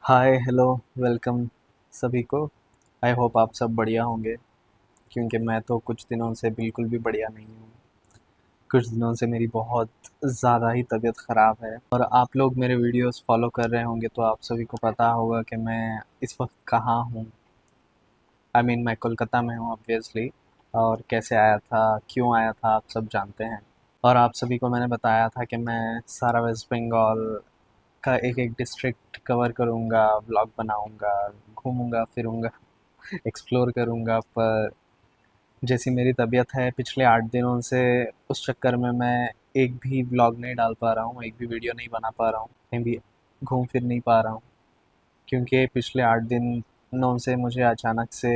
Hi hello welcome सभी को। I hope आप सब बढ़िया होंगे, क्योंकि मैं तो कुछ दिनों से बिल्कुल भी बढ़िया नहीं हूँ। कुछ दिनों से मेरी बहुत ज़्यादा ही तबीयत ख़राब है और आप लोग मेरे वीडियोस फॉलो कर रहे होंगे तो आप सभी को पता होगा कि मैं इस वक्त कहाँ हूँ। मैं कोलकाता में हूँ ऑब्वियसली। और कैसे आया था, क्यों आया था, आप सब जानते हैं। और आप सभी को मैंने बताया था कि मैं सारा वेस्ट बंगाल का एक एक डिस्ट्रिक्ट कवर करूँगा, ब्लॉग बनाऊँगा, घूमूँगा फिरूँगा, एक्सप्लोर करूँगा। पर जैसी मेरी तबीयत है पिछले 8 दिनों से, उस चक्कर में मैं एक भी ब्लॉग नहीं डाल पा रहा हूँ, एक भी वीडियो नहीं बना पा रहा हूँ, कहीं भी घूम फिर नहीं पा रहा हूँ। क्योंकि पिछले 8 दिनों से मुझे अचानक से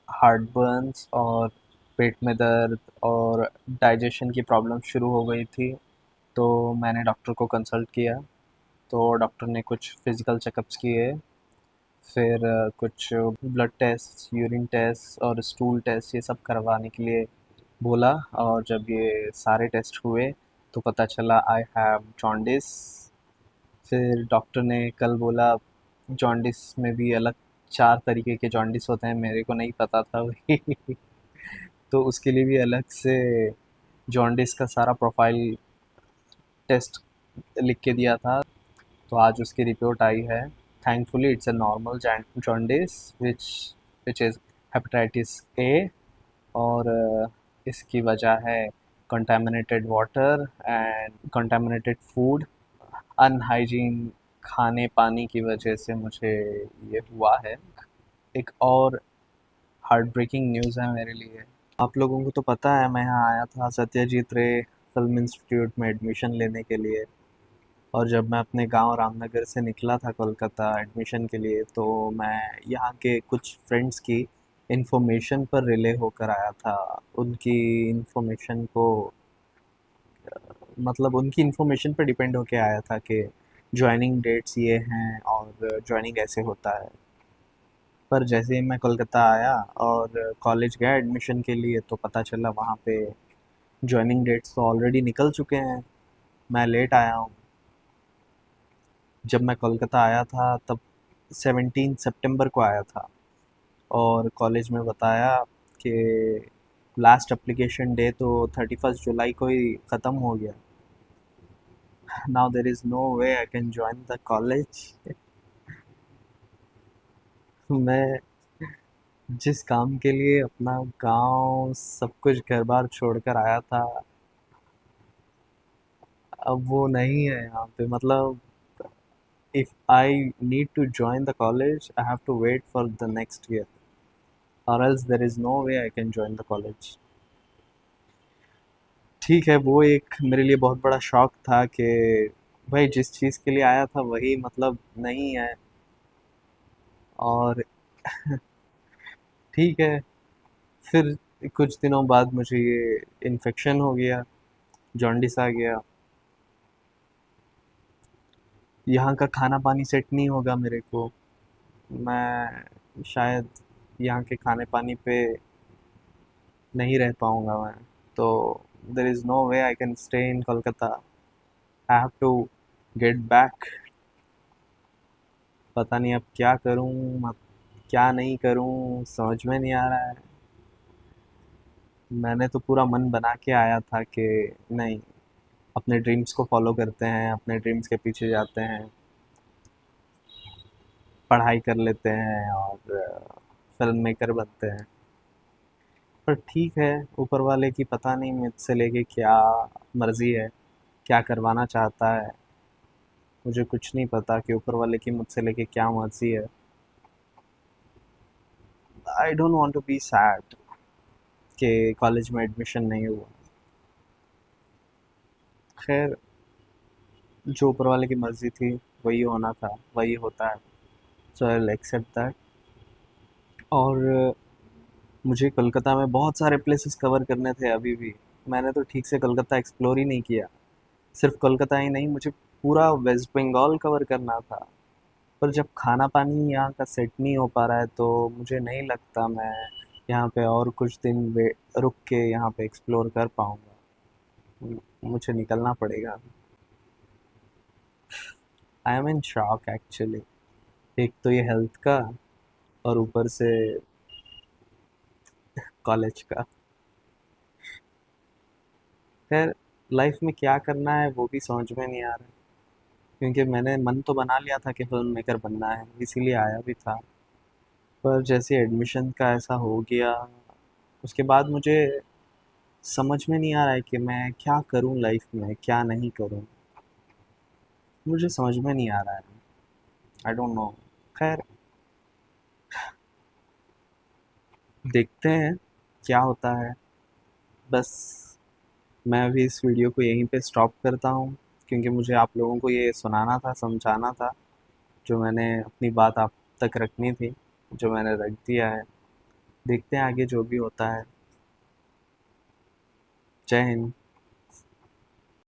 हार्ट बर्न्स और पेट में दर्द और डाइजेशन की प्रॉब्लम शुरू हो गई थी। तो मैंने डॉक्टर को कंसल्ट किया। तो डॉक्टर ने कुछ फिज़िकल चेकअप्स किए, फिर कुछ ब्लड टेस्ट, यूरिन टेस्ट और स्टूल टेस्ट ये सब करवाने के लिए बोला। और जब ये सारे टेस्ट हुए तो पता चला आई हैव जॉन्डिस। फिर डॉक्टर ने कल बोला जॉन्डिस में भी अलग 4 तरीके के जॉन्डिस होते हैं, मेरे को नहीं पता था वही तो उसके लिए भी अलग से जॉन्डिस का सारा प्रोफाइल टेस्ट लिख के दिया था। तो आज उसकी रिपोर्ट आई है। Thankfully it's a normal jaundice which is hepatitis A. और इसकी वजह है contaminated water and contaminated food, अनहाइजीन खाने पानी की वजह से मुझे ये हुआ है। एक और हार्ट ब्रेकिंग न्यूज़ है मेरे लिए। आप लोगों को तो पता है मैं यहाँ आया था सत्यजीत रे फिल्म इंस्टीट्यूट में एडमिशन लेने के लिए। और जब मैं अपने गांव रामनगर से निकला था कोलकाता एडमिशन के लिए, तो मैं यहाँ के कुछ फ्रेंड्स की इन्फॉर्मेशन पर रिले होकर आया था। उनकी इन्फॉर्मेशन को, मतलब उनकी इन्फॉर्मेशन पर डिपेंड होकर आया था कि ज्वाइनिंग डेट्स ये हैं और ज्वाइनिंग ऐसे होता है। पर जैसे ही मैं कोलकाता आया और कॉलेज गया एडमिशन के लिए, तो पता चला वहाँ पे ज्वाइनिंग डेट्स तो ऑलरेडी निकल चुके हैं। मैं लेट आया हूँ। जब मैं कोलकाता आया था तब 17 सितंबर को आया था। और कॉलेज में बताया कि लास्ट एप्लीकेशन डे तो 31 जुलाई को ही ख़त्म हो गया। Now there is no way I can join the college. मैं जिस काम के लिए अपना गांव सब कुछ घर बार छोड़कर आया था, अब वो नहीं है यहाँ पे। मतलब if I need to join the college, I have to wait for the next year, or else there is no way I can join the college. ठीक है, वो एक मेरे लिए बहुत बड़ा शॉक था कि भाई जिस चीज़ के लिए आया था वही मतलब नहीं है। और ठीक है, फिर कुछ दिनों बाद मुझे ये इन्फेक्शन हो गया, जॉन्डिस आ गया। यहाँ का खाना पानी सेट नहीं होगा मेरे को। मैं शायद यहाँ के खाने पानी पे नहीं रह पाऊँगा मैं। तो there is no way I can stay in Kolkata. I have to get back. पता नहीं अब क्या करूँ, अब क्या नहीं करूँ, समझ में नहीं आ रहा है। मैंने तो पूरा मन बना के आया था कि नहीं, अपने ड्रीम्स को फॉलो करते हैं, अपने ड्रीम्स के पीछे जाते हैं, पढ़ाई कर लेते हैं और फिल्म मेकर बनते हैं। पर ठीक है, ऊपर वाले की पता नहीं मुझसे लेके क्या मर्ज़ी है, क्या करवाना चाहता है। मुझे कुछ नहीं पता कि ऊपर वाले की मुझसे लेके क्या मर्ज़ी है। I don't want to be sad कि कॉलेज में एडमिशन नहीं हुआ। खैर, जो ऊपर वाले की मर्ज़ी थी वही होना था, वही होता है। सो आई विल एक्सेप्ट दैट। और मुझे कोलकाता में बहुत सारे प्लेसेस कवर करने थे अभी भी। मैंने तो ठीक से कोलकाता एक्सप्लोर ही नहीं किया। सिर्फ कोलकाता ही नहीं, मुझे पूरा वेस्ट बंगाल कवर करना था। पर जब खाना पानी यहाँ का सेट नहीं हो पा रहा है तो मुझे नहीं लगता मैं यहाँ पे और कुछ दिन रुक के यहाँ पे एक्सप्लोर कर पाऊँगा। मुझे निकलना पड़ेगा। I am in shock actually. एक तो ये हेल्थ का, और ऊपर से कॉलेज का। खैर, लाइफ में क्या करना है वो भी समझ में नहीं आ रहा, क्योंकि मैंने मन तो बना लिया था कि फिल्म मेकर बनना है, इसीलिए आया भी था। पर जैसे एडमिशन का ऐसा हो गया, उसके बाद मुझे समझ में नहीं आ रहा है कि मैं क्या करूं लाइफ में, क्या नहीं करूं। मुझे समझ में नहीं आ रहा है। I don't know. खैर, देखते हैं क्या होता है। बस मैं अभी इस वीडियो को यहीं पे स्टॉप करता हूँ, क्योंकि मुझे आप लोगों को ये सुनाना था, समझाना था, जो मैंने अपनी बात आप तक रखनी थी, जो मैंने रख दिया है। देखते हैं आगे जो भी होता है। जय हिंद।